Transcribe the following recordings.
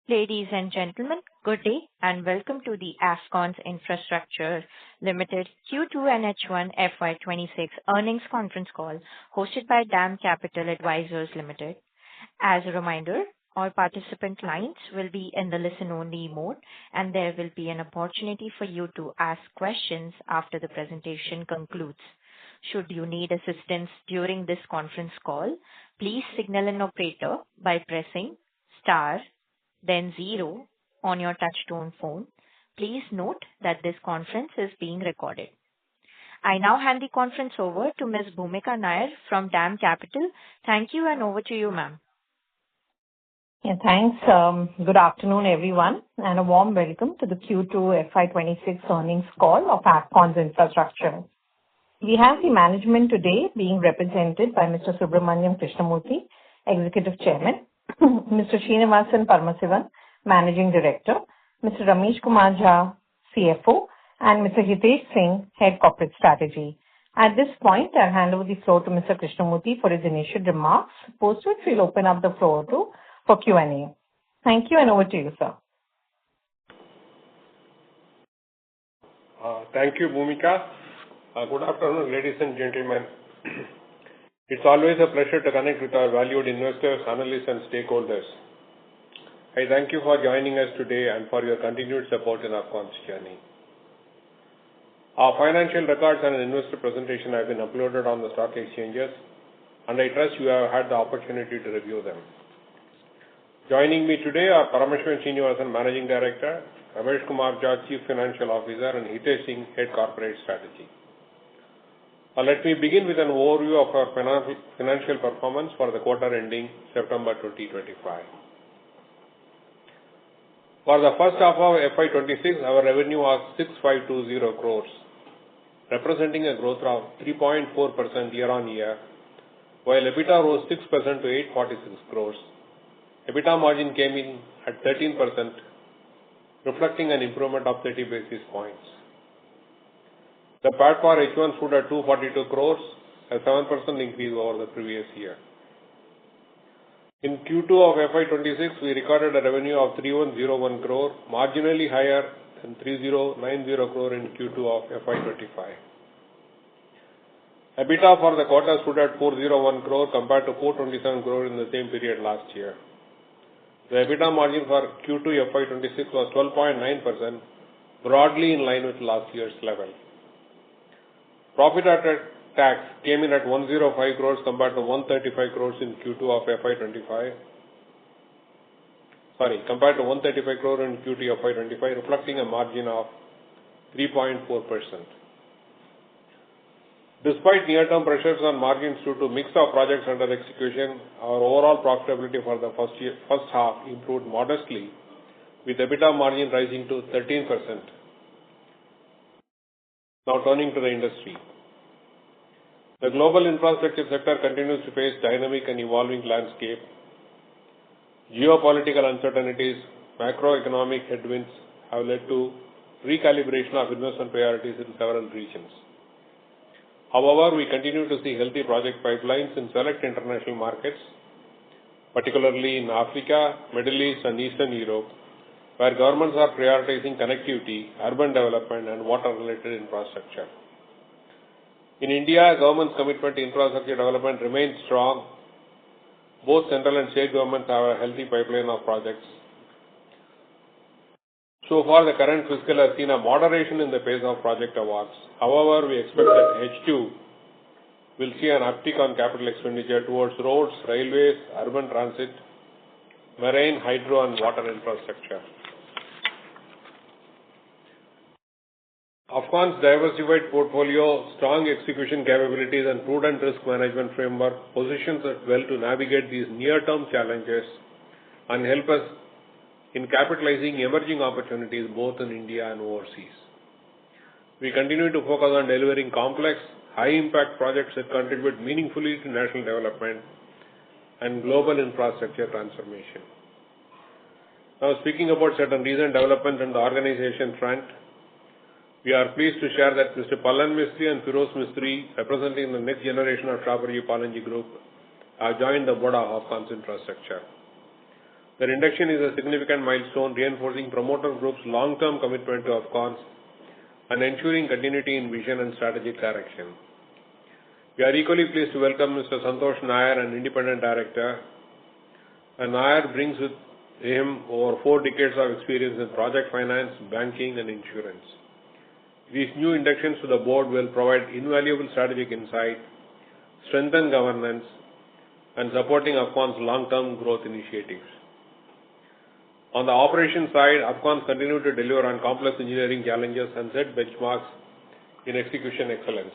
Ladies and gentlemen, good day, and welcome to the Afcons Infrastructure Limited Q2 and H1 FY2026 earnings conference call hosted by DAM Capital Advisors Limited. As a reminder, all participant lines will be in the listen-only mode, and there will be an opportunity for you to ask questions after the presentation concludes. Should you need assistance during this conference call, please signal an operator by pressing star then zero on your touchtone phone. Please note that this conference is being recorded. I now hand the conference over to Ms. Bhumika Nair from DAM Capital. Thank you, and over to you, ma'am. Yeah, thanks. Good afternoon, everyone, and a warm welcome to the Q2 FY26 earnings call of Afcons Infrastructure. We have the management today being represented by Mr. Subramaniam Krishnamurthy, Executive Chairman, Mr. Srinivasan Paramasivan, Managing Director, Mr. Ramesh Kumar Jha, CFO, and Mr. Hitesh Singh, Head Corporate Strategy. At this point, I'll hand over the floor to Mr. Krishnamurthy for his initial remarks, post which we'll open up the floor for Q&A. Thank you, and over to you, sir. Thank you, Bhumika. Good afternoon, ladies and gentlemen. It's always a pleasure to connect with our valued investors, analysts, and stakeholders. I thank you for joining us today and for your continued support in our Afcons journey. Our financial records and investor presentation have been uploaded on the stock exchanges, and I trust you have had the opportunity to review them. Joining me today are Paramasivan Srinivasan, Managing Director, Ramesh Kumar Jha, Chief Financial Officer, and Hitesh Singh, Head Corporate Strategy. Let me begin with an overview of our financial performance for the quarter ending September 2025. For the first half of FY26, our revenue was 6,520 crores, representing a growth of 3.4% year-on-year, while EBITDA rose 6% to 846 crores. EBITDA margin came in at 13%, reflecting an improvement of 30 basis points. The PAT for H1 stood at 242 crores, a 7% increase over the previous year. In Q2 of FY26, we recorded a revenue of 3101 crore, marginally higher than 3090 crore in Q2 of FY25. EBITDA for the quarter stood at 401 crore compared to 427 crore in the same period last year. The EBITDA margin for Q2 FY26 was 12.9%, broadly in line with last year's level. Profit after tax came in at 105 crores compared to 135 crores in Q2 of FY25. Compared to 135 crore in Q2 of FY25, reflecting a margin of 3.4%. Despite near-term pressures on margins due to mix of projects under execution, our overall profitability for the first half improved modestly, with EBITDA margin rising to 13%. Now turning to the industry. The global infrastructure sector continues to face dynamic and evolving landscape. Geopolitical uncertainties, macroeconomic headwinds have led to recalibration of investment priorities in several regions. However, we continue to see healthy project pipelines in select international markets, particularly in Africa, Middle East, and Eastern Europe, where governments are prioritizing connectivity, urban development, and water-related infrastructure. In India, government's commitment to infrastructure development remains strong. Both central and state governments have a healthy pipeline of projects. So far, the current fiscal has seen a moderation in the pace of project awards. However, we expect that H2 will see an uptick on capital expenditure towards roads, railways, urban transit, marine, hydro, and water infrastructure. Afcons' diversified portfolio, strong execution capabilities, and prudent risk management framework positions us well to navigate these near-term challenges and help us in capitalizing emerging opportunities both in India and overseas. We continue to focus on delivering complex, high-impact projects that contribute meaningfully to national development and global infrastructure transformation. Now, speaking about certain recent developments on the organization front, we are pleased to share that Mr. Pallan Mistry and Firoz Mistry, representing the next generation of Shapoorji Pallonji Group, have joined the board of Afcons Infrastructure. Their induction is a significant milestone, reinforcing promoter group's long-term commitment to Afcons and ensuring continuity in vision and strategic direction. We are equally pleased to welcome Mr. Santosh Nair, an independent director. Nair brings with him over 4 decades of experience in project finance, banking, and insurance. These new inductions to the board will provide invaluable strategic insight, strengthen governance, and supporting Afcons' long-term growth initiatives. On the operation side, Afcons continue to deliver on complex engineering challenges and set benchmarks in execution excellence.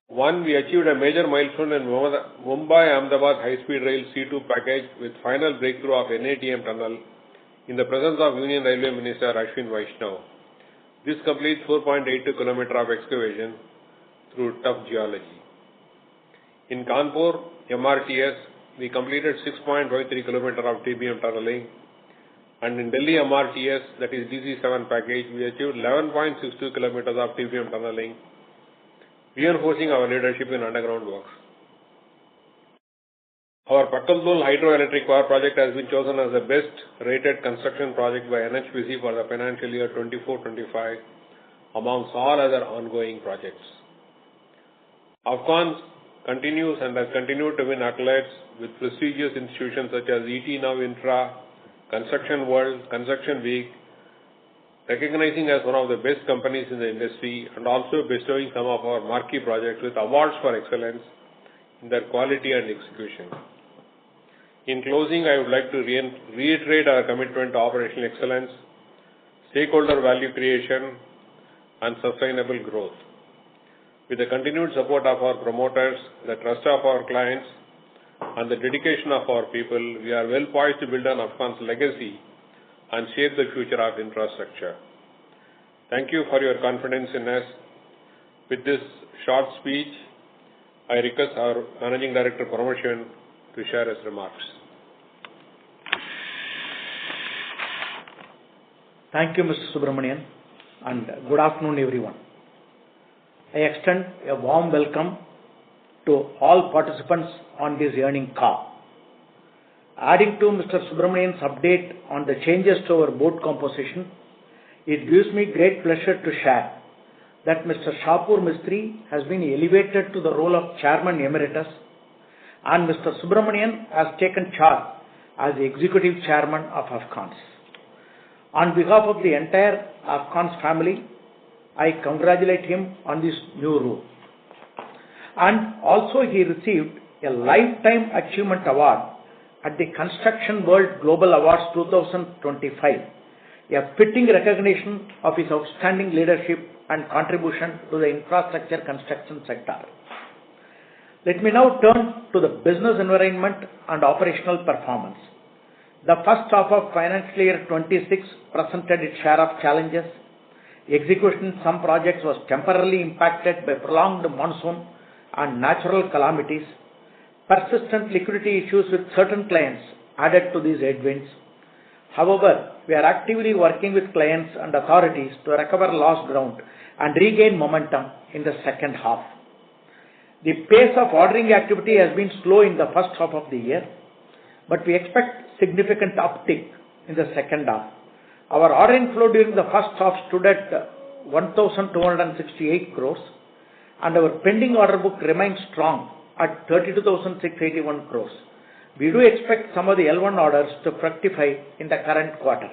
One, we achieved a major milestone in Mumbai-Ahmedabad high-speed rail C2 package with final breakthrough of NATM tunnel in the presence of Union Railway Minister Ashwin Vaishnaw. This completes 4.82 km of excavation through tough geology. In Kanpur MRTS, we completed 6.53 km of TBM tunneling, and in Delhi MRTS, that is DC7 package, we achieved 11.62 km of TBM tunneling, reinforcing our leadership in underground works. Our Pakkaldur hydroelectric power project has been chosen as the best rated construction project by NHPC for the financial year 24-25 amongst all other ongoing projects. Afcons continues and has continued to win accolades with prestigious institutions such as ET Now Infra, Construction World, Construction Week, recognizing as one of the best companies in the industry and also bestowing some of our marquee projects with awards for excellence in their quality and execution. In closing, I would like to reiterate our commitment to operational excellence, stakeholder value creation, and sustainable growth. With the continued support of our promoters, the trust of our clients, and the dedication of our people, we are well poised to build on Afcons' legacy and shape the future of infrastructure. Thank you for your confidence in us. With this short speech, I request our Managing Director Promotion to share his remarks. Thank you, Mr. Subramanian, and good afternoon, everyone. I extend a warm welcome to all participants on this earnings call. Adding to Mr. Subramanian's update on the changes to our board composition, it gives me great pleasure to share that Mr. Shapur Mistry has been elevated to the role of Chairman Emeritus, and Mr. Subramanian has taken charge as the Executive Chairman of Afcons. On behalf of the entire Afcons family, I congratulate him on this new role. And also he received a Lifetime Achievement Award at the Construction World Global Awards 2025, a fitting recognition of his outstanding leadership and contribution to the infrastructure construction sector. Let me now turn to the business environment and operational performance. The first half of financial year 26 presented its share of challenges. Execution in some projects was temporarily impacted by prolonged monsoon and natural calamities. Persistent liquidity issues with certain clients added to these headwinds. However, we are actively working with clients and authorities to recover lost ground and regain momentum in the second half. The pace of ordering activity has been slow in the first half of the year, but we expect significant uptick in the second half. Our order inflow during the first half stood at 1,268 crores, and our pending order book remains strong at 32,681 crores. We do expect some of the L1 orders to fructify in the current quarter.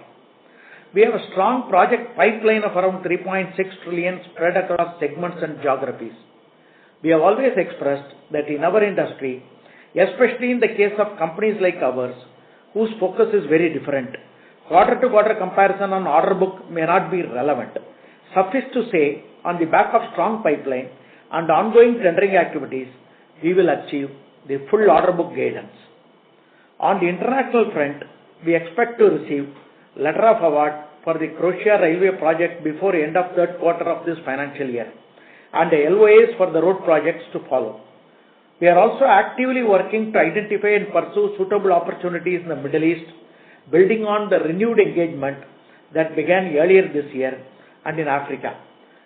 We have a strong project pipeline of around 3.6 trillion spread across segments and geographies. We have always expressed that in our industry, especially in the case of companies like ours, whose focus is very different, quarter-to-quarter comparison on order book may not be relevant. Suffice to say, on the back of strong pipeline and ongoing tendering activities, we will achieve the full order book guidance. On the international front, we expect to receive letter of award for the Croatia railway project before end of third quarter of this financial year, and the LOAs for the road projects to follow. We are also actively working to identify and pursue suitable opportunities in the Middle East, building on the renewed engagement that began earlier this year, and in Africa.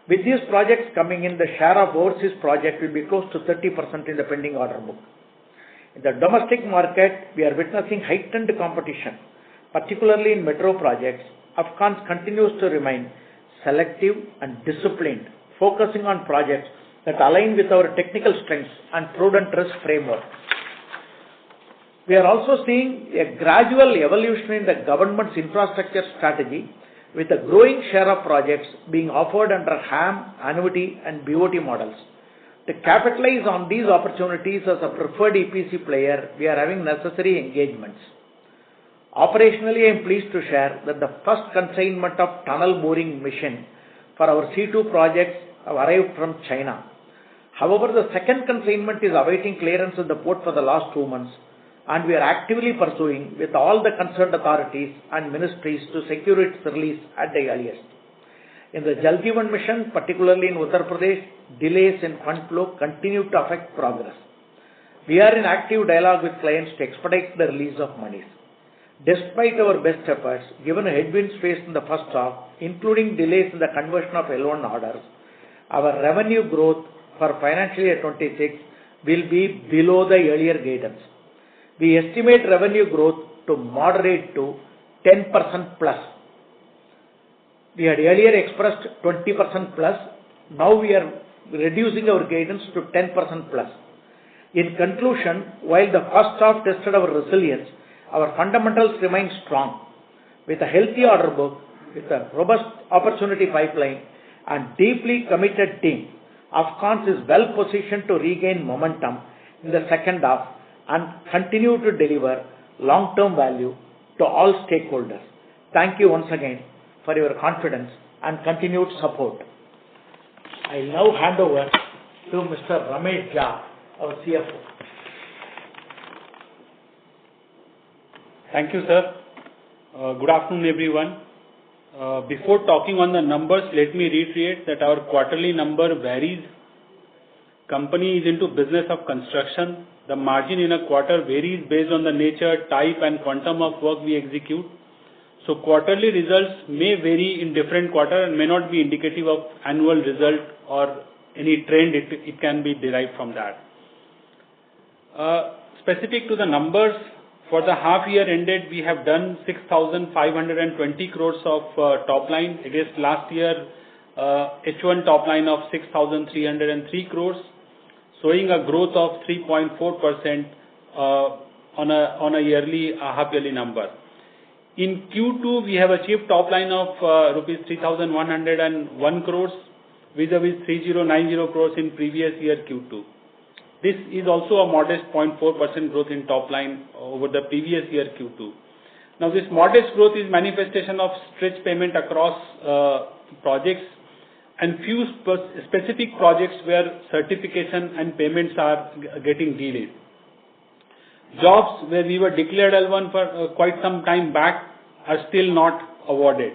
With these projects coming in, the share of overseas project will be close to 30% in the pending order book. In the domestic market, we are witnessing heightened competition, particularly in metro projects. Afcons continues to remain selective and disciplined, focusing on projects that align with our technical strengths and prudent risk framework. We are also seeing a gradual evolution in the government's infrastructure strategy, with a growing share of projects being offered under HAM, annuity and BOT models. To capitalize on these opportunities as a preferred EPC player, we are having necessary engagements. Operationally, I am pleased to share that the first consignment of tunnel boring machine for our C2 projects have arrived from China. However, the second consignment is awaiting clearance at the port for the last 2 months, and we are actively pursuing with all the concerned authorities and ministries to secure its release at the earliest. In the Jal Jeevan mission, particularly in Uttar Pradesh, delays in fund flow continue to affect progress. We are in active dialogue with clients to expedite the release of monies. Despite our best efforts, given headwinds faced in the first half, including delays in the conversion of L1 orders, our revenue growth for financial year 26 will be below the earlier guidance. We estimate revenue growth to moderate to 10% plus. We had earlier expressed 20% plus. Now we are reducing our guidance to 10% plus. In conclusion, while the first half tested our resilience, our fundamentals remain strong. With a healthy order book, with a robust opportunity pipeline and deeply committed team, Afcons is well positioned to regain momentum in the second half and continue to deliver long-term value to all stakeholders. Thank you once again for your confidence and continued support. I now hand over to Mr. Ramesh Jha, our CFO. Thank you, sir. Good afternoon, everyone. Before talking on the numbers, let me reiterate that our quarterly number varies. Company is into business of construction. The margin in a quarter varies based on the nature, type and quantum of work we execute. So quarterly results may vary in different quarters and may not be indicative of annual result or any trend it can be derived from that. Specific to the numbers, for the half year ended, we have done 6,520 crores of top line against last year H1 top line of 6,303 crores, showing a growth of 3.4% on a yearly half yearly number. In Q2, we have achieved top line of rupees 3,101 crores vis-a-vis 3,090 crores in previous year Q2. This is also a modest 0.4% growth in top line over the previous year Q2. Now, this modest growth is manifestation of stretch payment across projects and few specific projects where certification and payments are getting delayed. Jobs where we were declared L1 for quite some time back are still not awarded.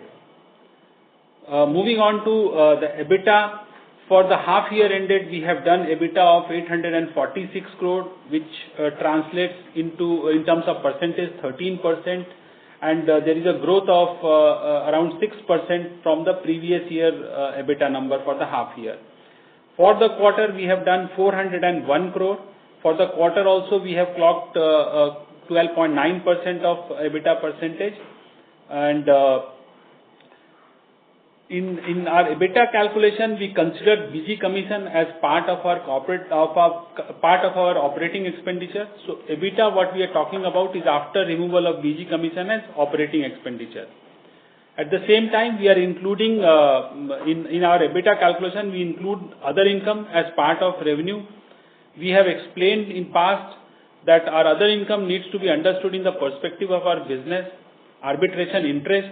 Moving on to the EBITDA. For the half year ended, we have done EBITDA of 846 crore, which translates into, in terms of percentage, 13%, and there is a growth of around 6% from the previous year EBITDA number for the half year. For the quarter, we have done 401 crore. For the quarter also, we have clocked 12.9% of EBITDA percentage, and in our EBITDA calculation, we consider BG commission as part of our operating expenditure. So EBITDA, what we are talking about, is after removal of BG commission as operating expenditure. At the same time, we are including in our EBITDA calculation, we include other income as part of revenue. We have explained in past that our other income needs to be understood in the perspective of our business. Arbitration interest,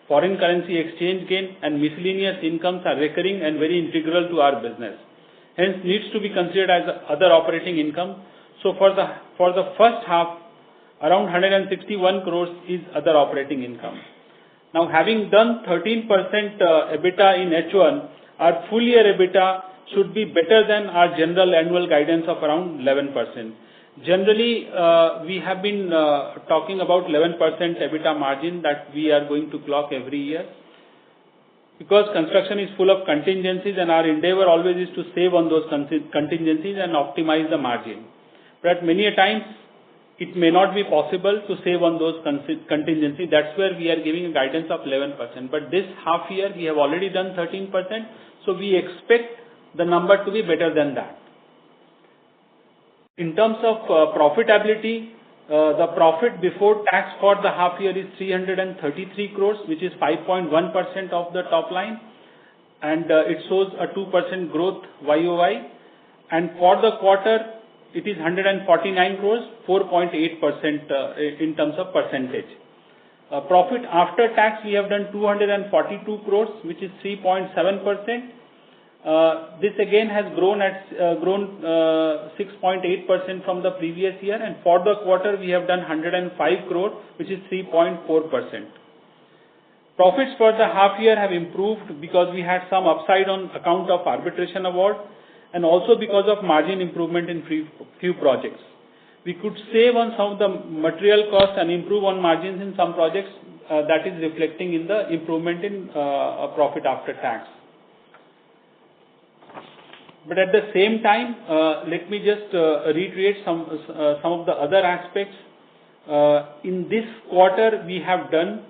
foreign currency exchange gain and miscellaneous incomes are recurring and very integral to our business. Hence, needs to be considered as other operating income. So for the first half, around 161 crores is other operating income. Now, having done 13% EBITDA in H1, our full year EBITDA should be better than our general annual guidance of around 11%. Generally, we have been talking about 11% EBITDA margin that we are going to clock every year. Because construction is full of contingencies and our endeavor always is to save on those contingencies and optimize the margin. but many a times it may not be possible to save on those contingency. That's where we are giving a guidance of 11%. But this half year we have already done 13%, so we expect the number to be better than that. In terms of profitability, the profit before tax for the half year is 333 crores, which is 5.1% of the top line, and it shows a 2% growth YOY. And for the quarter, it is 149 crores, 4.8% in terms of percentage. Profit after tax, we have done 242 crores, which is 3.7%. This again has grown 6.8% from the previous year, and for the quarter we have done 105 crore, which is 3.4%. Profits for the half year have improved because we had some upside on account of arbitration award, and also because of margin improvement in few projects. We could save on some of the material costs and improve on margins in some projects. That is reflecting in the improvement in profit after tax. But at the same time, let me just reiterate some of the other aspects. In this quarter, we have done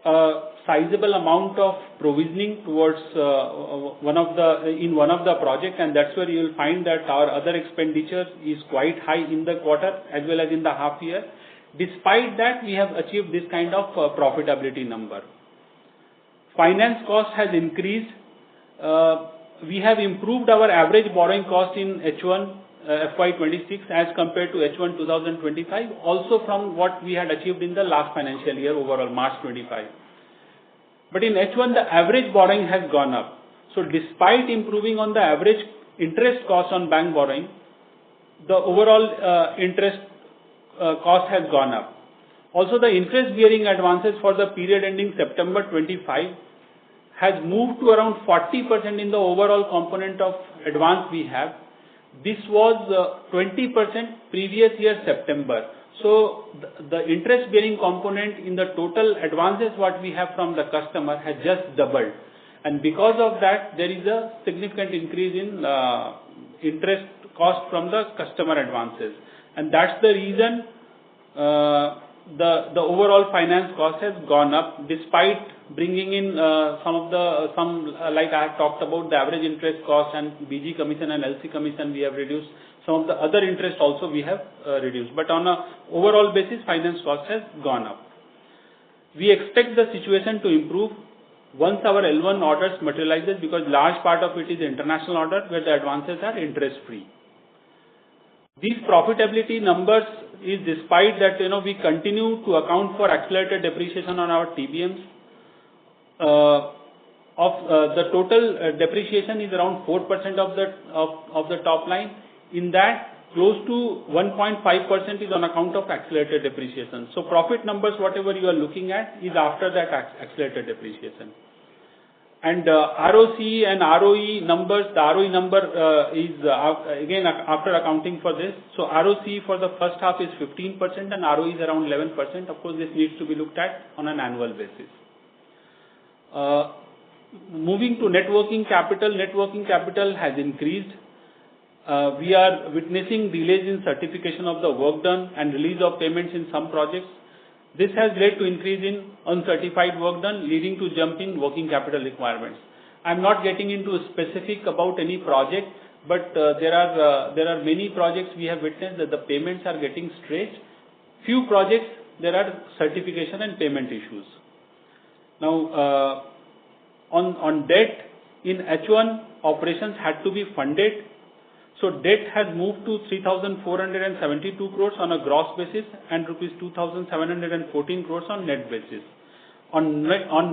a sizable amount of provisioning towards one of the projects, and that's where you will find that our other expenditure is quite high in the quarter as well as in the half year. Despite that, we have achieved this kind of profitability number. Finance cost has increased. We have improved our average borrowing cost in H1 FY26 as compared to H1 2025, also from what we had achieved in the last financial year overall, March 25. But in H1, the average borrowing has gone up. So despite improving on the average interest cost on bank borrowing, the overall interest cost has gone up. Also, the interest-bearing advances for the period ending September 25 has moved to around 40% in the overall component of advance we have. This was 20% previous year September. So the interest-bearing component in the total advances what we have from the customer has just doubled. And because of that, there is a significant increase in interest cost from the customer advances. And that's the reason the overall finance cost has gone up, despite bringing in like I have talked about, the average interest cost and BG commission and LC commission we have reduced. Some of the other interest also we have reduced. But on a overall basis, finance cost has gone up. We expect the situation to improve once our L1 orders materializes, because large part of it is international order where the advances are interest free. These profitability numbers is despite that we continue to account for accelerated depreciation on our TBMs. The total depreciation is around 4% of the top line. In that, close to 1.5% is on account of accelerated depreciation. So profit numbers, whatever you are looking at, is after that accelerated depreciation. And ROC and ROE numbers, the ROE number is again after accounting for this. So ROC for the first half is 15% and ROE is around 11%. Of course, this needs to be looked at on an annual basis. Moving to net working capital has increased. We are witnessing delays in certification of the work done and release of payments in some projects. This has led to increase in uncertified work done, leading to jump in working capital requirements. I am not getting into specific about any project, but there are many projects we have witnessed that the payments are getting stretched. Few projects there are certification and payment issues. Now on debt, in H1 operations had to be funded. So debt has moved to 3,472 crores on a gross basis and rupees 2,714 crores on net basis. On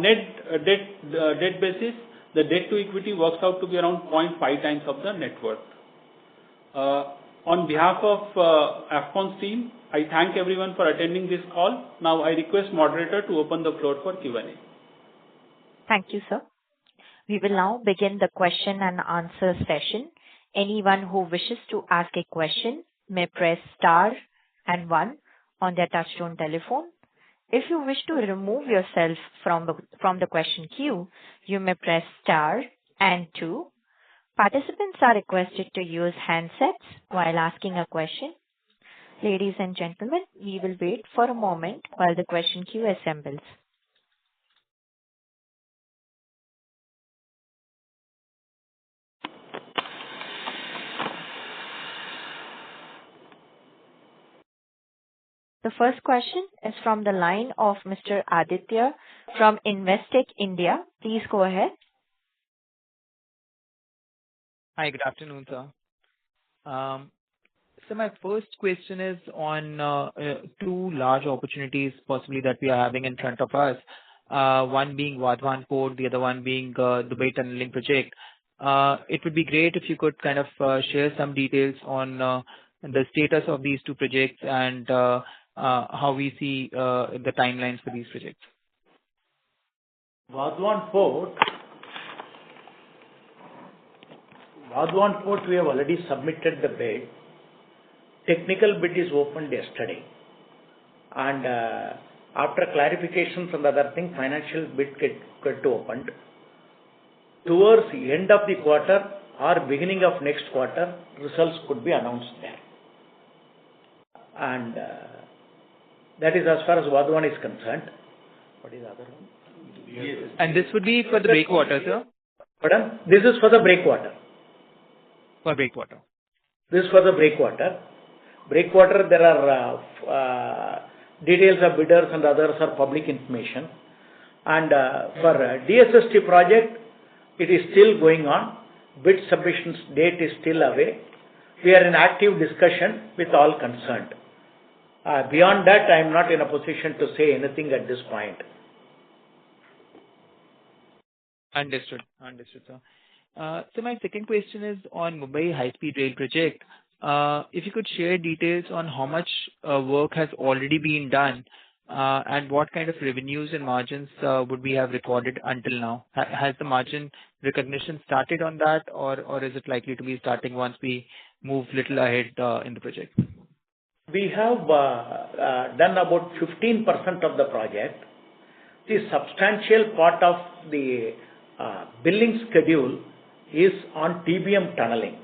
net debt basis, the debt to equity works out to be around 0.5 times of the net worth. On behalf of Afcons team, I thank everyone for attending this call. Now I request moderator to open the floor for Q&A. Thank you, sir. We will now begin the question and answer session. Anyone who wishes to ask a question may press star and 1 on their touchtone telephone. If you wish to remove yourself from the question queue, you may press star and 2. Participants are requested to use handsets while asking a question. Ladies and gentlemen, we will wait for a moment while the question queue assembles. The first question is from the line of Mr. Aditya from Investec India. Please go ahead. Hi, good afternoon, sir. So my first question is on two large opportunities possibly that we are having in front of us. One being Vadhavan Port, the other one being Dubai Tunneling Project. It would be great if you could kind of share some details on the status of these two projects and how we see the timelines for these projects. Vadhavan Port, we have already submitted the bid. Technical bid is opened yesterday. And after clarifications and other things, financial bid get opened. Towards the end of the quarter or beginning of next quarter, results could be announced there. And that is as far as Vadhavan is concerned. What is the other one? Yes. And this would be for the breakwater, sir? Pardon? This is for the breakwater. For breakwater. This is for the breakwater. Breakwater, there are details of bidders and others are public information. And for DSST project, it is still going on. Bid submissions date is still away. We are in active discussion with all concerned. Beyond that, I am not in a position to say anything at this point. Understood, sir. So my second question is on Mumbai High-Speed Rail project. If you could share details on how much work has already been done and what kind of revenues and margins would we have recorded until now? Has the margin recognition started on that, or is it likely to be starting once we move little ahead in the project? We have done about 15% of the project. The substantial part of the billing schedule is on TBM tunneling.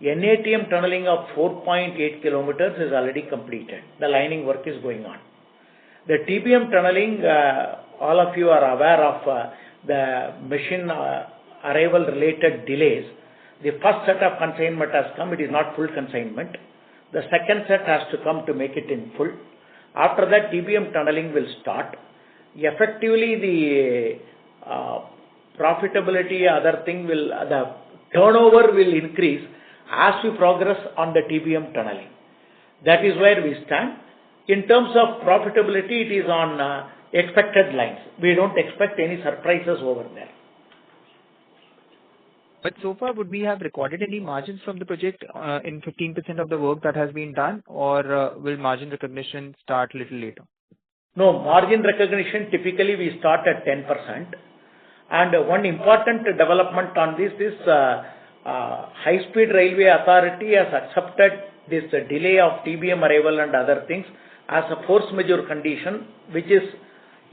NATM tunneling of 4.8 kilometers is already completed. The lining work is going on. The TBM tunneling, all of you are aware of the machine arrival related delays. The first set of consignment has come. It is not full consignment. The second set has to come to make it in full. After that, TBM tunneling will start. Effectively, the profitability, the turnover will increase as we progress on the TBM tunneling. That is where we stand. In terms of profitability, it is on expected lines. We don't expect any surprises over there. But so far, would we have recorded any margins from the project in 15% of the work that has been done, or will margin recognition start a little later? No, margin recognition, typically we start at 10%. And one important development on this is High Speed Railway Authority has accepted this delay of TBM arrival and other things as a force majeure condition, which is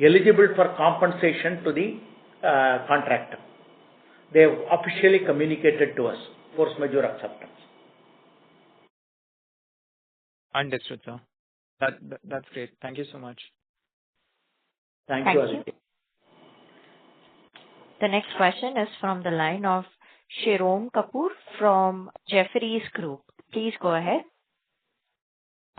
eligible for compensation to the contractor. They have officially communicated to us force majeure acceptance. Understood, sir. That's great. Thank you so much. Thank you, Aditya. The next question is from the line of Shirom Kapoor from Jefferies Group. Please go ahead.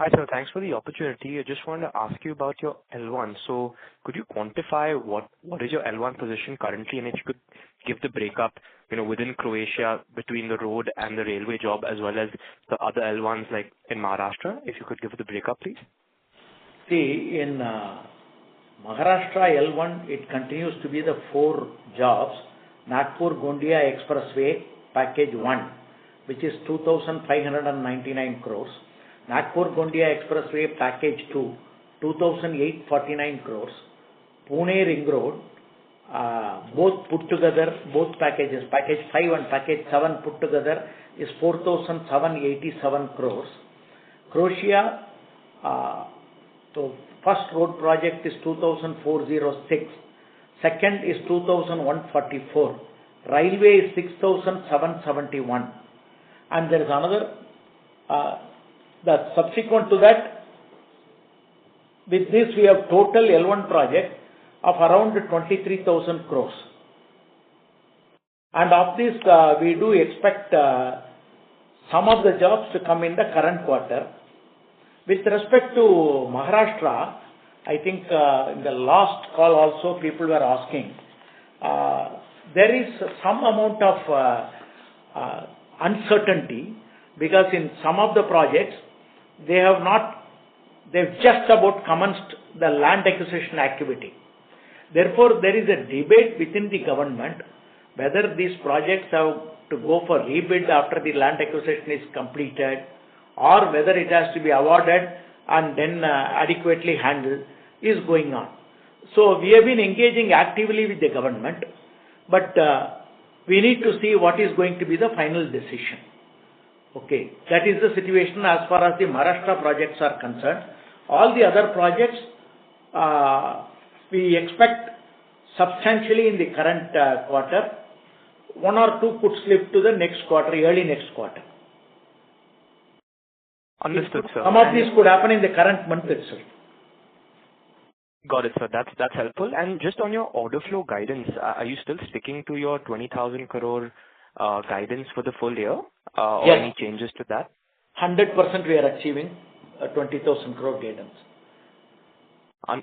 Hi, sir. Thanks for the opportunity. I just wanted to ask you about your L1. So could you quantify what is your L1 position currently, and if you could give the breakup, within Croatia between the road and the railway job, as well as the other L1s like in Maharashtra, if you could give the breakup, please. See, in Maharashtra L1, it continues to be the 4 jobs. Nagpur-Gondia Expressway, Package 1, which is 2,599 crores. Nagpur-Gondia Expressway, Package 2, 2,849 crores. Pune Ring Road, both put together, both packages, Package 5 and Package 7 put together is 4,787 crores. Croatia, so first road project is 2,406. Second is 2,144. Railway is 6,771. And there is another Subsequent to that, with this we have total L1 project of around 23,000 crores. And of this, we do expect some of the jobs to come in the current quarter. With respect to Maharashtra, I think in the last call also people were asking, there is some amount of uncertainty because in some of the projects, they've just about commenced the land acquisition activity. Therefore, there is a debate within the government whether these projects have to go for rebid after the land acquisition is completed or whether it has to be awarded and then adequately handled is going on. So we have been engaging actively with the government, but we need to see what is going to be the final decision. Okay, that is the situation as far as the Maharashtra projects are concerned. All the other projects, we expect substantially in the current quarter. One or two could slip to the next quarter, early next quarter. Understood, sir. Some of these could happen in the current month itself. Got it, sir. That's helpful. And just on your order flow guidance, are you still sticking to your 20,000 crore guidance for the full year? Or Yes. Any changes to that? 100% we are achieving a 20,000 crore guidance.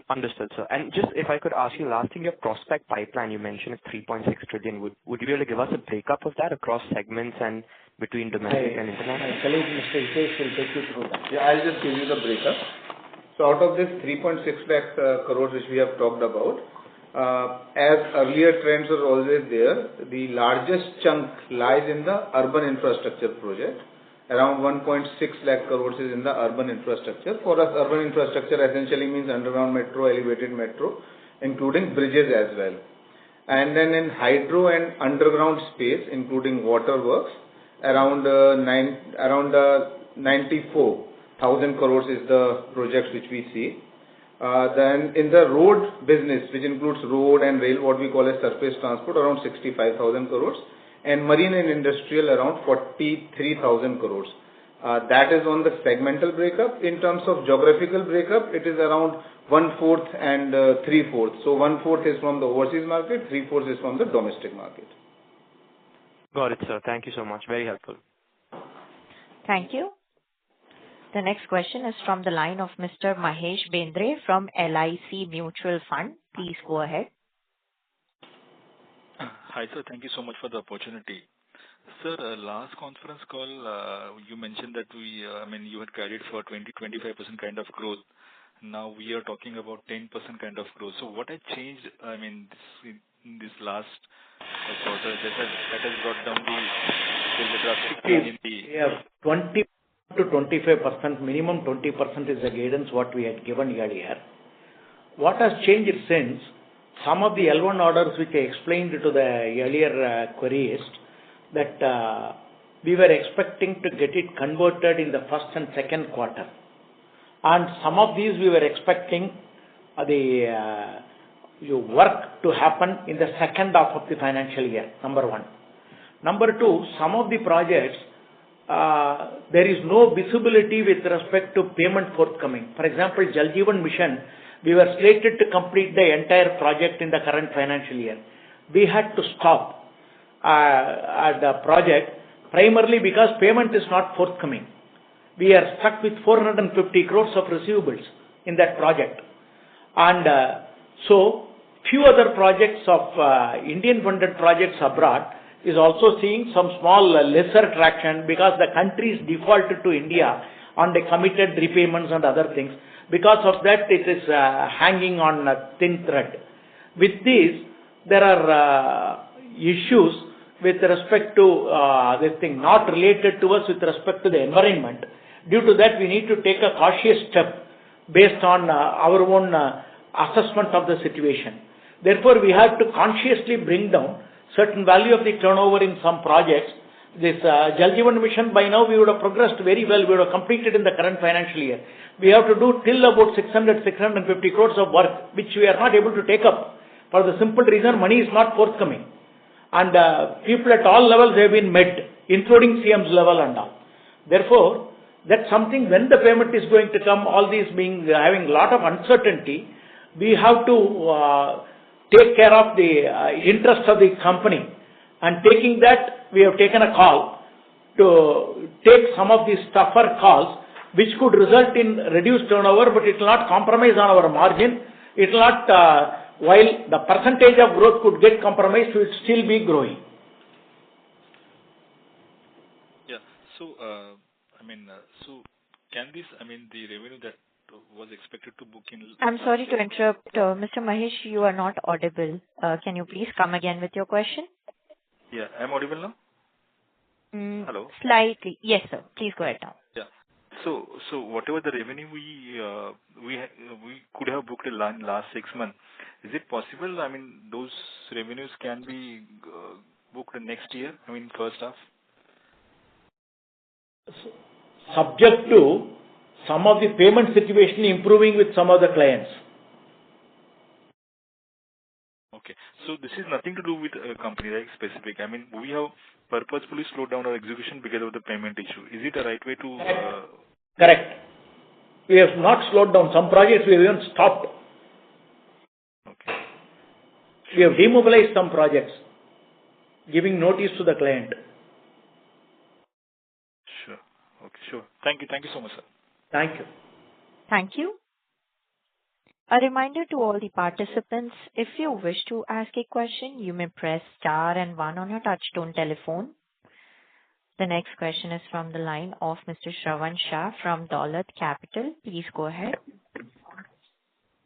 Understood, sir. And just if I could ask you last thing, your prospect pipeline, you mentioned is 3.6 trillion. Would you be able to give us a breakup of that across segments and between domestic and international? My colleague Mr. Hitesh will take you through that. Yeah, I'll just give you the breakup. So out of this 3.6 lakh crores which we have talked about, as earlier trends are always there, the largest chunk lies in the urban infrastructure project. Around 1.6 lakh crores is in the urban infrastructure. For us, urban infrastructure essentially means underground metro, elevated metro, including bridges as well. And then in hydro and underground space, including waterworks, around 94,000 crores is the projects which we see. Then in the road business, which includes road and rail, what we call as surface transport, around 65,000 crores. And marine and industrial around 43,000 crores. That is on the segmental breakup. In terms of geographical breakup, it is around 1/4 and 3/4. So 1/4 is from the overseas market, 3/4 is from the domestic market. Got it, sir. Thank you so much. Very helpful. Thank you. The next question is from the line of Mr. Mahesh Bendre from LIC Mutual Fund. Please go ahead. Hi, sir. Thank you so much for the opportunity. Sir, last conference call, you mentioned that you had guided for 20-25% kind of growth. Now we are talking about 10% kind of growth. So what has changed, in this last quarter that has brought down the drastic change in the... Yeah, 20 to 25%, minimum 20% is the guidance what we had given earlier. What has changed since? Some of the L1 orders which I explained to the earlier queries that we were expecting to get it converted in the first and second quarter. And some of these we were expecting the work to happen in the second half of the financial year, number one. Number two, some of the projects, there is no visibility with respect to payment forthcoming. For example, Jal Jeevan Mission, we were slated to complete the entire project in the current financial year. We had to stop the project primarily because payment is not forthcoming. We are stuck with 450 crores of receivables in that project. And so, few other projects of Indian funded projects abroad is also seeing some small lesser traction because the countries defaulted to India on the committed repayments and other things. Because of that, it is hanging on a thin thread. With this, there are issues with respect to this thing not related to us with respect to the environment. Due to that, we need to take a cautious step based on our own assessment of the situation. Therefore, we have to consciously bring down certain value of the turnover in some projects. This Jal Jeevan Mission, by now we would have progressed very well. We would have completed in the current financial year. We have to do till about 650 crores of work, which we are not able to take up for the simple reason money is not forthcoming. And people at all levels have been met, including CM's level and all. Therefore, That's something when the payment is going to come, all these being having a lot of uncertainty, we have to take care of the interest of the company. And taking that, we have taken a call to take some of these tougher calls, which could result in reduced turnover, but it will not compromise on our margin. It will not, while the percentage of growth could get compromised, it will still be growing. Yeah. So, so can this, the revenue that was expected to book in... I'm sorry to interrupt. Mr. Mahesh, you are not audible. Can you please come again with your question? Yeah, I'm audible now? Hello? Slightly. Yes, sir. Please go ahead now. Yeah. So whatever the revenue we could have booked in last 6 months, is it possible? Those revenues can be booked next year. First half. Subject to some of the payment situation improving with some of the clients. Okay. So this is nothing to do with a company, right? Specific. We have purposefully slowed down our execution because of the payment issue. Is it a right way to? Correct. We have not slowed down. Some projects we have even stopped. Okay. We have demobilized some projects, giving notice to the client. Sure. Okay. Sure. Thank you. Thank you so much, sir. Thank you. Thank you. A reminder to all the participants, if you wish to ask a question, you may press star and 1 on your touchtone telephone. The next question is from the line of Mr. Shravan Shah from Daulat Capital. Please go ahead.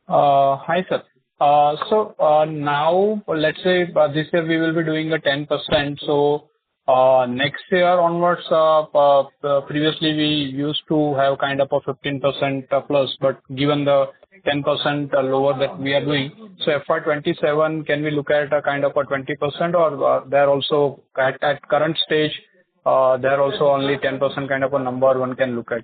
Hi, sir. Now, let's say this year we will be doing a 10%. So next year onwards, previously we used to have kind of a 15% plus, but given the 10% lower that we are doing, so FY27, can we look at a kind of a 20%, or there also at current stage, there also only 10% kind of a number one can look at?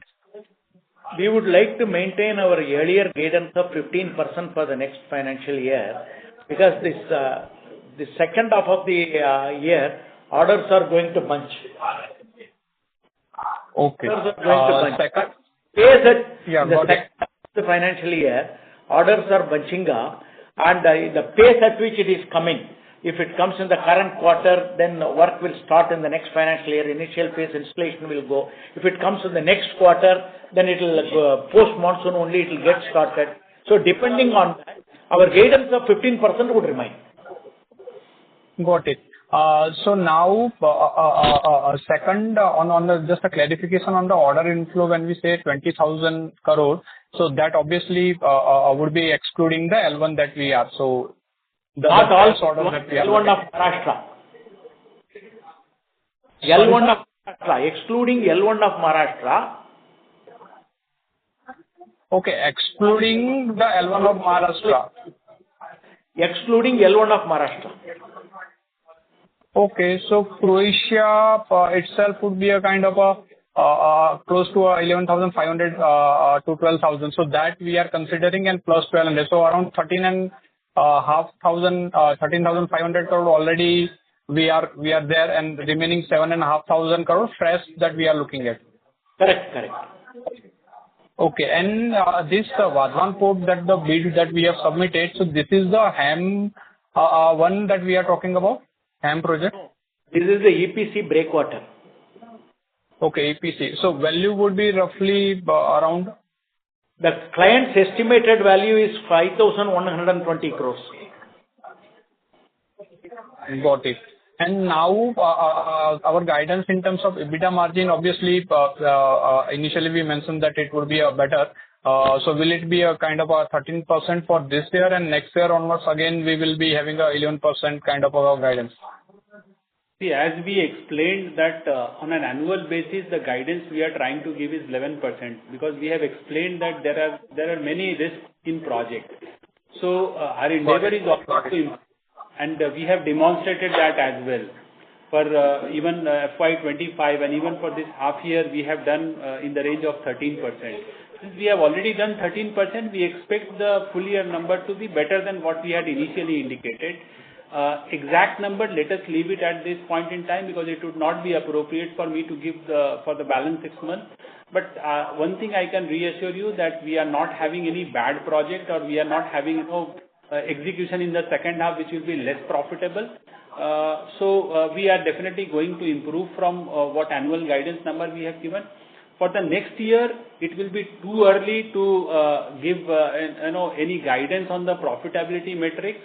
We would like to maintain our earlier guidance of 15% for the next financial year, because the second half of the year, orders are going to bunch. Okay. Orders are going to bunch. Second? The second half of the financial year, orders are bunching up, and the pace at which it is coming, if it comes in the current quarter, then work will start in the next financial year. Initial phase installation will go. If it comes in the next quarter, then it will post-monsoon only, it will get started. So depending on that, our guidance of 15% would remain. Got it. So now, second, on just a clarification on the order inflow, when we say 20,000 crore, so that obviously would be excluding the L1 that we have. So not all orders that we have. L1 of Maharashtra. L1 of Maharashtra, excluding L1 of Maharashtra. Okay, excluding the L1 of Maharashtra. Excluding L1 of Maharashtra. Okay, so Croatia itself would be a kind of a close to 11,500 to 12,000. So that we are considering, and plus 1,200. So around 13,500 crore already we are there, and remaining 7,500 crore fresh that we are looking at. Correct. Okay, and this Vadhavan Port, that the bid that we have submitted, so this is the HAM one that we are talking about? HAM project? This is the EPC breakwater. Okay, EPC. So value would be roughly around? The client's estimated value is 5,120 crores. Got it. And now our guidance in terms of EBITDA margin, obviously, initially we mentioned that it would be a better. So will it be a kind of a 13% for this year, and next year onwards again we will be having a 11% kind of a guidance? See, as we explained that on an annual basis, the guidance we are trying to give is 11%, because we have explained that there are many risks in project. So our endeavor is also to improve, and we have demonstrated that as well. For even FY25 and even for this half year, we have done in the range of 13%. Since we have already done 13%, we expect the full year number to be better than what we had initially indicated. Exact number, let us leave it at this point in time because it would not be appropriate for me to give for the balance 6 months. But one thing I can reassure you that we are not having any bad project or we are not having execution in the second half which will be less profitable. So we are definitely going to improve from what annual guidance number we have given. For the next year, it will be too early to give any guidance on the profitability metrics.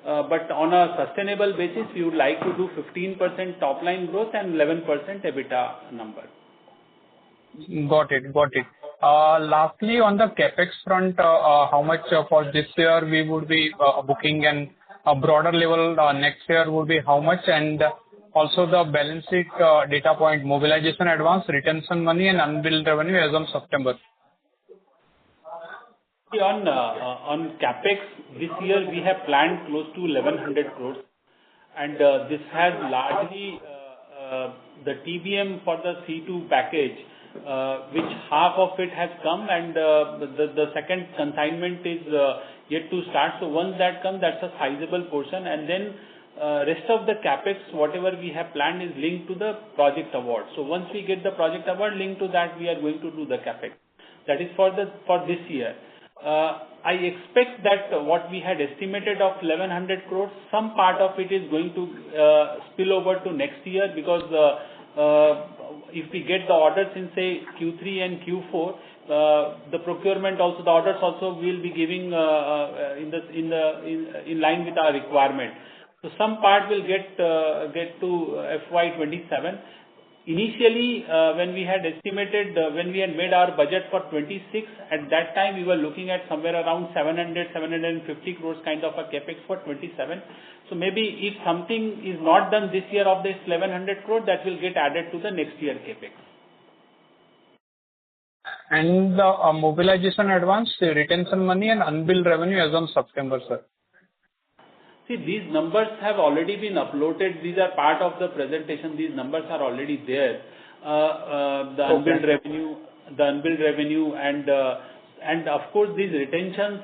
But on a sustainable basis, we would like to do 15% top line growth and 11% EBITDA number. Got it. Lastly, on the CapEx front, how much for this year we would be booking, and a broader level next year would be how much, and also the balance sheet data point, mobilization advance, retention money and unbilled revenue as on September. On CapEx, this year we have planned close to 1100 crores, and this has largely the TBM for the C2 package, which half of it has come, and the second consignment is yet to start. So once that comes, that's a sizable portion, and then rest of the capex, whatever we have planned, is linked to the project award. So once we get the project award linked to that, we are going to do the capex. That is for this year. I expect that what we had estimated of 1100 crores, some part of it is going to spill over to next year because if we get the orders in say Q3 and Q4, the procurement also, the orders also will be giving in line with our requirement. So some part will get to FY27. Initially, when we had estimated, when we had made our budget for 26, at that time we were looking at somewhere around 750 crores kind of a capex for 27. So maybe if something is not done this year of this 1100 crores, that will get added to the next year capex. And the mobilization advance, retention money and unbilled revenue as on September, sir. See, these numbers have already been uploaded. These are part of the presentation. These numbers are already there. The unbilled revenue, and of course these retentions.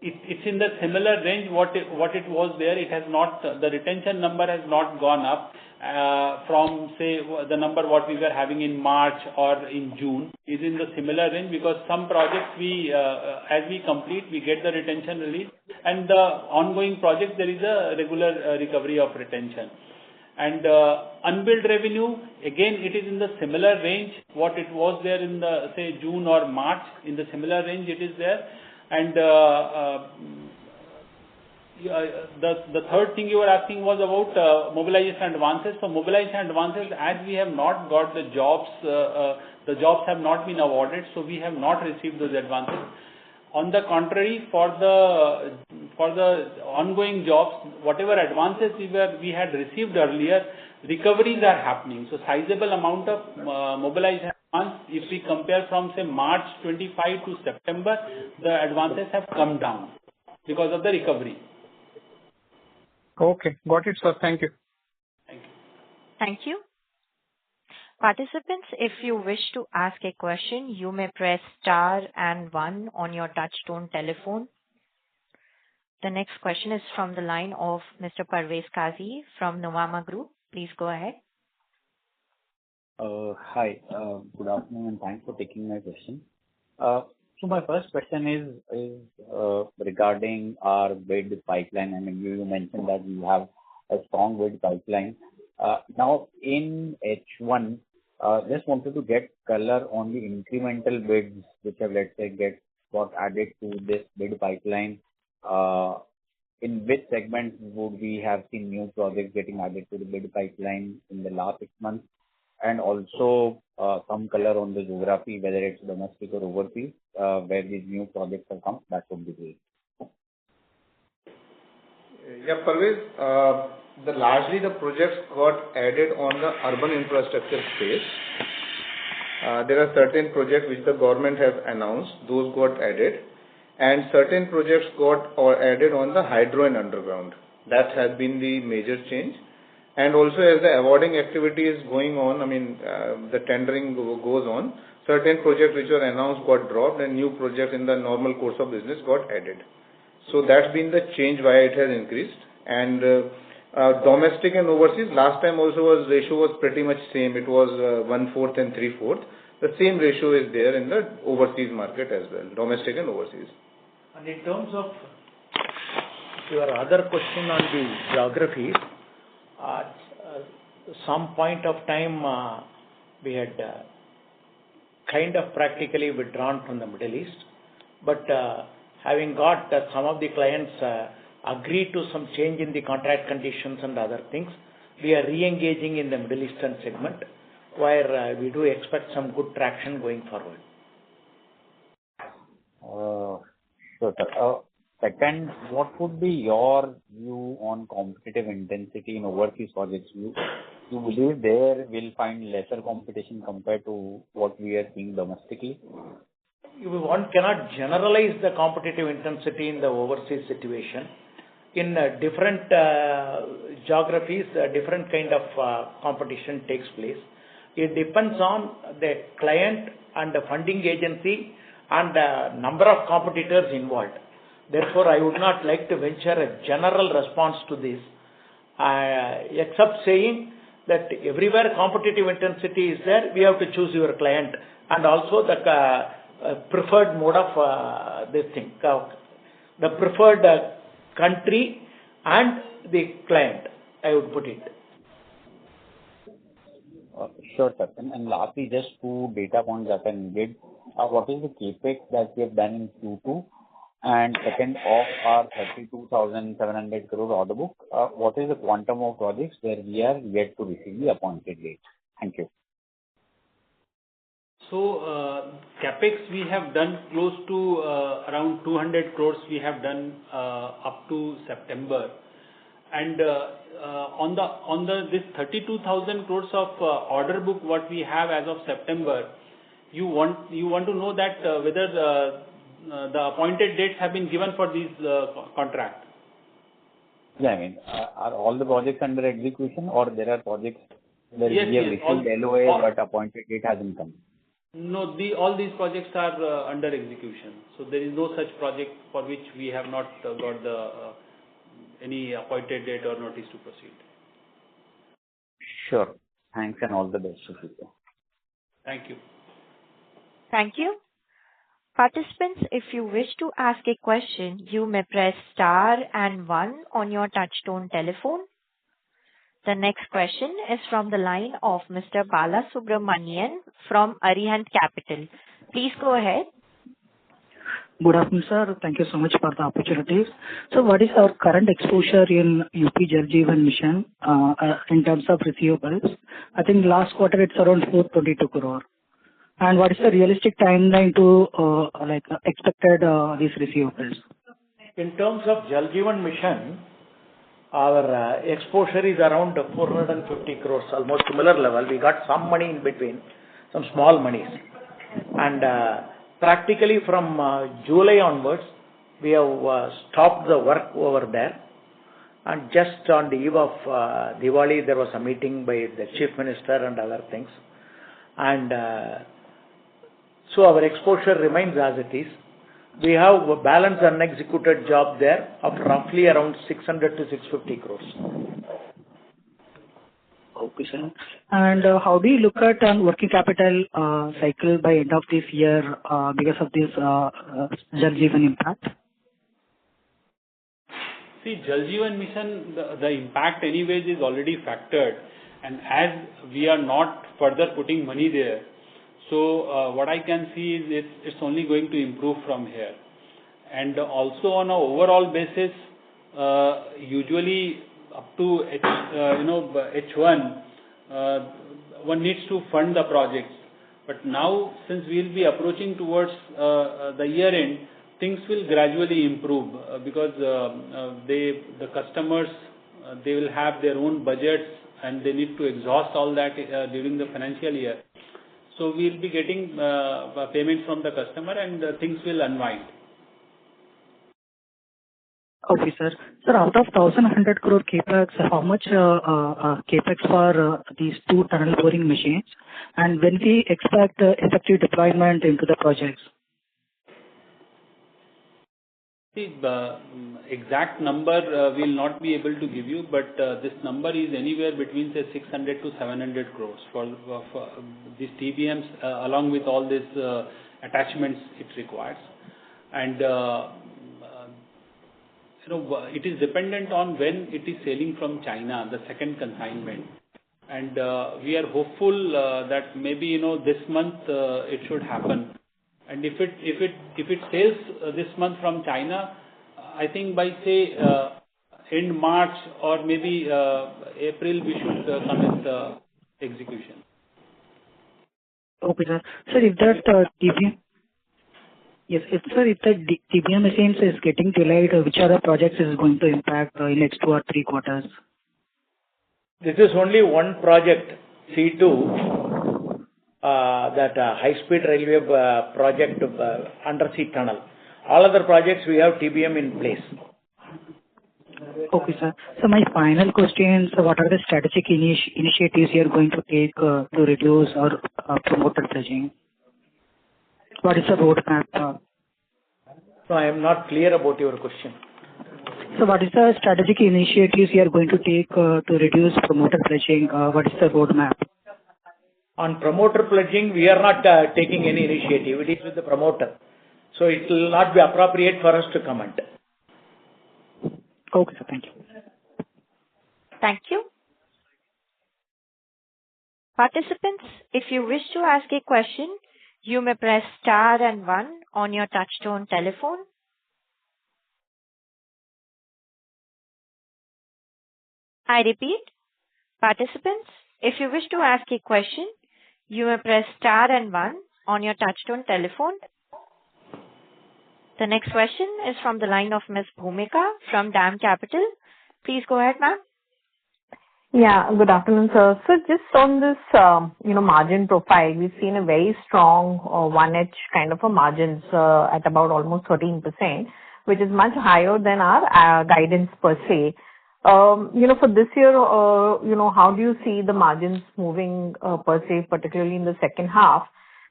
It's in the similar range what it was there. It has not, the retention number has not gone up from say the number what we were having in March or in June. Is in the similar range because some projects we as we complete we get the retention release, and the ongoing projects there is a regular recovery of retention. And unbilled revenue, again it is in the similar range what it was there in the say June or March. In the similar range it is there. And the third thing you were asking was about mobilization advances. So mobilization advances, as we have not got the jobs have not been awarded, so we have not received those advances. On the contrary, for the ongoing jobs, whatever advances we had received earlier, recoveries are happening. So sizable amount of mobilization advance, if we compare from say March 25 to September, the advances have come down because of the recovery. Okay, got it, sir. Thank you. Thank you. Thank you. Participants, if you wish to ask a question, you may press star and 1 on your touchtone telephone. The next question is from the line of Mr. Parvez Qazi from Nuvama Group. Please go ahead. Hi, good afternoon, and thanks for taking my question. So my first question is regarding our bid pipeline. I mean, you mentioned that we have a strong bid pipeline. Now in H1, just wanted to get color on the incremental bids which have, let's say, got added to this bid pipeline. In which segment would we have seen new projects getting added to the bid pipeline in the last 6 months? And also some color on the geography, whether it's domestic or overseas, where these new projects have come. That would be great. Yeah, Parvez, largely the projects got added on the urban infrastructure space. There are certain projects which the government has announced, those got added, and certain projects got added on the hydro and underground. That has been the major change. And also as the awarding activity is going on, the tendering goes on, certain projects which were announced got dropped and new projects in the normal course of business got added. So that's been the change why it has increased. And domestic and overseas, last time also ratio was pretty much same. It was 1/4 and 3/4. The same ratio is there in the overseas market as well, domestic and overseas. And in terms of your other question on the geographies, at some point of time we had kind of practically withdrawn from the Middle East, but having got some of the clients agreed to some change in the contract conditions and other things, we are re-engaging in the Middle Eastern segment, where we do expect some good traction going forward. Sure, sir. Second, what would be your view on competitive intensity in overseas projects? You believe there will find lesser competition compared to what we are seeing domestically? One cannot generalize the competitive intensity in the overseas situation. In different geographies, different kind of competition takes place. It depends on the client and the funding agency and the number of competitors involved. Therefore, I would not like to venture a general response to this, except saying that everywhere competitive intensity is there, we have to choose your client and also the preferred mode of this thing, the preferred country and the client, I would put it. Sure, sir. And lastly, just 2 data points that I needed. What is the capex that we have done in Q2? And second, of our 32,700 crore order book, what is the quantum of projects where we are yet to receive the appointed date? Thank you. So, capex we have done close to around 200 crores we have done up to September. And on this 32,000 crores of order book what we have as of September, you want to know that whether the appointed dates have been given for these contracts. Yeah, I mean, are all the projects under execution, or there are projects where we have received LOA but appointed date hasn't come? No, all these projects are under execution. So there is no such project for which we have not got any appointed date or notice to proceed. Sure. Thanks and all the best. Thank you. Thank you. Participants, if you wish to ask a question, you may press star and 1 on your touchtone telephone. The next question is from the line of Mr. Balasubramanian from Arihant Capital. Please go ahead. Good afternoon, sir. Thank you so much for the opportunities. So what is our current exposure in UP Jal Jeevan Mission in terms of receivables? I think last quarter it's around 422 crore. And what is the realistic timeline to expected these receivables? In terms of Jal Jeevan Mission, our exposure is around 450 crores, almost similar level. We got some money in between, some small monies. And practically from July onwards, we have stopped the work over there. And just on the eve of Diwali, there was a meeting by the Chief Minister and other things. And so our exposure remains as it is. We have a balance unexecuted job there of roughly around 600 to 650 crores. Okay, sir. And how do you look at working capital cycle by end of this year because of this Jal Jeevan impact? See, Jal Jeevan Mission, the impact anyways is already factored. And as we are not further putting money there, so what I can see is it's only going to improve from here. And also on an overall basis, usually up to H1, one needs to fund the projects. But now, since we will be approaching towards the year end, things will gradually improve because the customers they will have their own budgets and they need to exhaust all that during the financial year. So we will be getting payments from the customer and things will unwind. Okay, sir. Sir, out of 1,100 crore capex, how much capex for these 2 tunnel boring machines, and when we expect effective deployment into the projects? See, the exact number we'll not be able to give you, but this number is anywhere between say 600 to 700 crores for these TBMs along with all these attachments it requires. And it is dependent on when it is sailing from China, the second consignment. And we are hopeful that maybe this month it should happen. And if it sails this month from China, I think by say end March or maybe April we should commence the execution. Okay, sir. Sir, if that TBM, yes, if the TBM machines is getting delayed, which other projects is going to impact in next 2 or 3 quarters? This is only one project, C2. That high-speed railway project undersea tunnel. All other projects we have TBM in place. Okay, sir. So my final question is, what are the strategic initiatives you are going to take to reduce or promote the pledging? What is the roadmap? No, I am not clear about your question. So what is the strategic initiatives you are going to take to reduce promoter pledging? What is the roadmap? On promoter pledging, we are not taking any initiative. It is with the promoter. So it will not be appropriate for us to comment. Okay, sir. Thank you. Thank you. Participants, if you wish to ask a question, you may press star and 1 on your touchtone telephone. I repeat, participants, if you wish to ask a question, you may press star and 1 on your touchtone telephone. The next question is from the line of Ms. Bhumika from DAM Capital. Please go ahead, ma'am. Yeah, good afternoon, sir. So just on this, margin profile, we've seen a very strong 1H kind of a margins at about almost 13%, which is much higher than our guidance per se. For this year, how do you see the margins moving per se, particularly in the second half?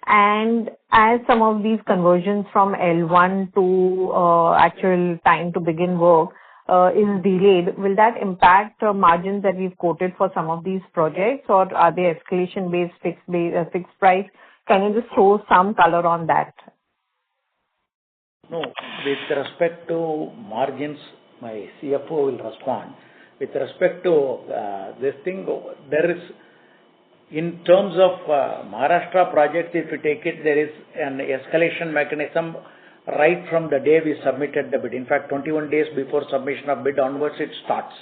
And as some of these conversions from L1 to actual time to begin work is delayed, will that impact margins that we've quoted for some of these projects, or are they escalation-based, fixed price? Can you just throw some color on that? No, with respect to margins, my CFO will respond. With respect to this thing, there is, in terms of Maharashtra project, if you take it, there is an escalation mechanism right from the day we submitted the bid. In fact, 21 days before submission of bid onwards, it starts.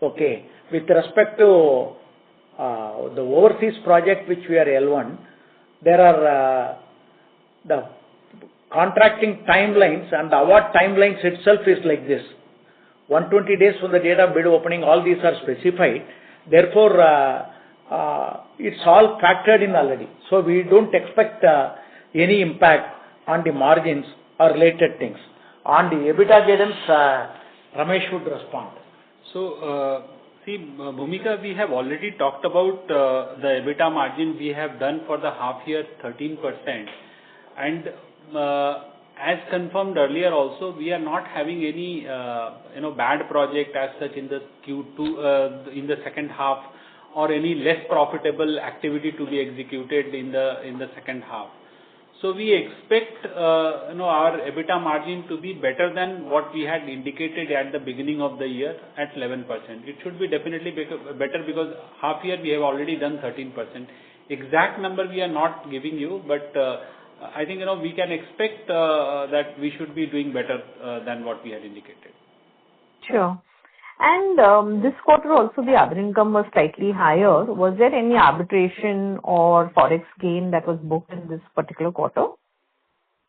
Okay. With respect to the overseas project, which we are L1, there are the contracting timelines and the award timelines itself is like this. 120 days from the date of bid opening, all these are specified. Therefore, it's all factored in already. So we don't expect any impact on the margins or related things. On the EBITDA guidance, Ramesh would respond. So, Bhumika, we have already talked about the EBITDA margin we have done for the half year 13%. And as confirmed earlier also, we are not having any bad project as such in the Q2 in the second half, or any less profitable activity to be executed in the second half. So we expect our EBITDA margin to be better than what we had indicated at the beginning of the year at 11%. It should be definitely better because half year we have already done 13%. Exact number we are not giving you, but I think we can expect that we should be doing better than what we had indicated. Sure. And this quarter also the other income was slightly higher. Was there any arbitration or forex gain that was booked in this particular quarter?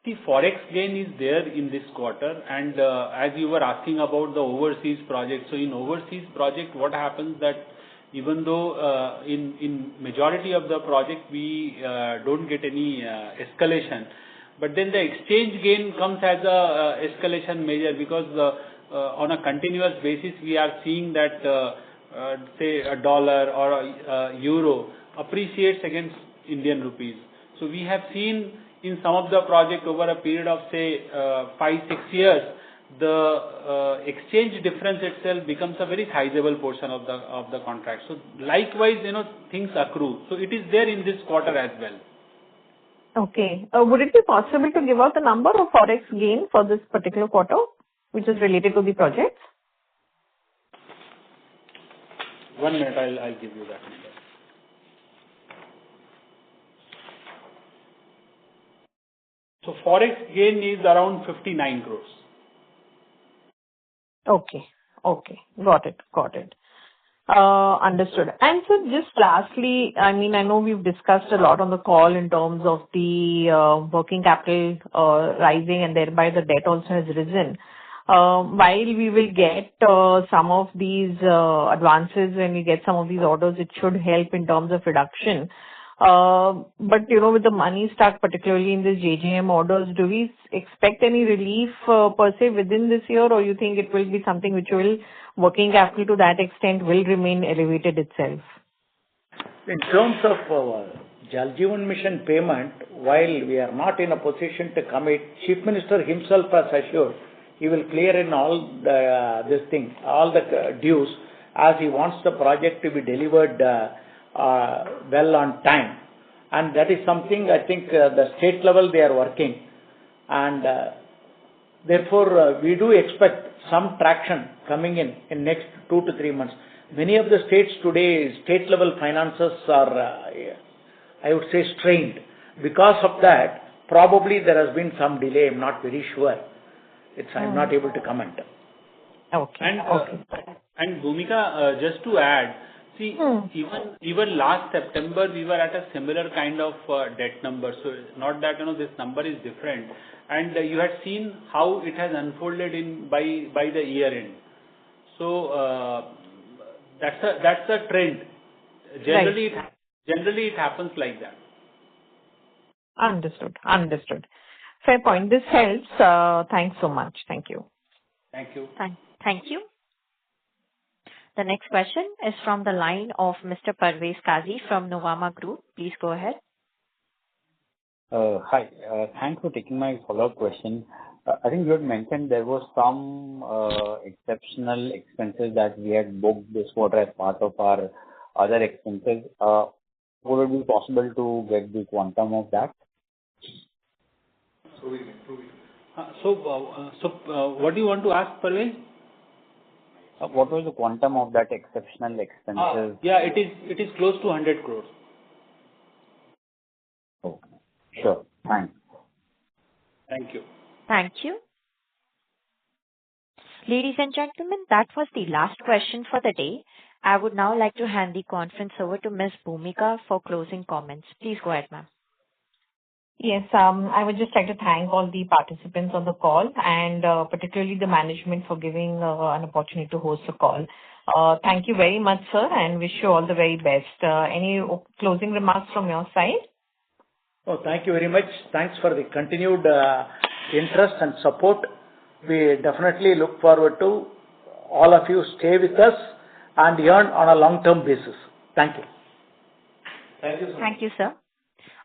The forex gain is there in this quarter, and as you were asking about the overseas project, so in overseas project what happens that even though in majority of the project we don't get any escalation, but then the exchange gain comes as a escalation measure because on a continuous basis we are seeing that say a dollar or a euro appreciates against Indian rupees. So we have seen in some of the project over a period of say 5-6 years the exchange difference itself becomes a very sizable portion of the contract. So likewise, things accrue. So it is there in this quarter as well. Okay. Would it be possible to give out the number of forex gain for this particular quarter, which is related to the projects? 1 minute, I'll give you that number. So forex gain is around 59 crores. Okay. Got it. Understood. And so just lastly, I know we've discussed a lot on the call in terms of the working capital rising, and thereby the debt also has risen. While we will get some of these advances when we get some of these orders, it should help in terms of reduction. But with the money stuck, particularly in these JJM orders, do we expect any relief per se within this year, or you think it will be something which will, working capital to that extent, will remain elevated itself? In terms of Jal Jeevan Mission payment, while we are not in a position to commit, Chief Minister himself has assured he will clear in all the dues, as he wants the project to be delivered well on time. And that is something I think the state level they are working. And therefore, we do expect some traction coming in next 2 to 3 months. Many of the states today, state level finances are, I would say, strained. Because of that, probably there has been some delay. I'm not very sure. I'm not able to comment. Okay. And Bhumika, just to add, see, even last September we were at a similar kind of debt number. So not that this number is different. And you had seen how it has unfolded by the year end. So that's a trend. Generally it happens like that. Understood. Fair point. This helps. Thanks so much. Thank you. Thank you. Thank you. The next question is from the line of Mr. Parvez Qazi from Nuvama Group. Please go ahead. Hi. Thanks for taking my follow-up question. I think you had mentioned there was some exceptional expenses that we had booked this quarter as part of our other expenses. Would it be possible to get the quantum of that? So what do you want to ask, Parvez? What was the quantum of that exceptional expenses? Yeah, it is close to 100 crores. Okay. Sure. Thanks. Thank you. Thank you. Ladies and gentlemen, that was the last question for the day. I would now like to hand the conference over to Ms. Bhumika for closing comments. Please go ahead, ma'am. Yes, I would just like to thank all the participants on the call, and particularly the management for giving an opportunity to host the call. Thank you very much, sir, and wish you all the very best. Any closing remarks from your side? Oh, thank you very much. Thanks for the continued interest and support. We definitely look forward to all of you stay with us and earn on a long-term basis. Thank you. Thank you, sir. Thank you, sir.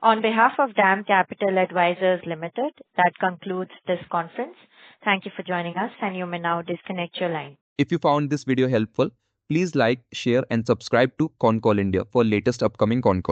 On behalf of DAM Capital Advisors Limited, that concludes this conference. Thank you for joining us, and you may now disconnect your line. If you found this video helpful, please like, share and subscribe to Concall India for latest upcoming Concall.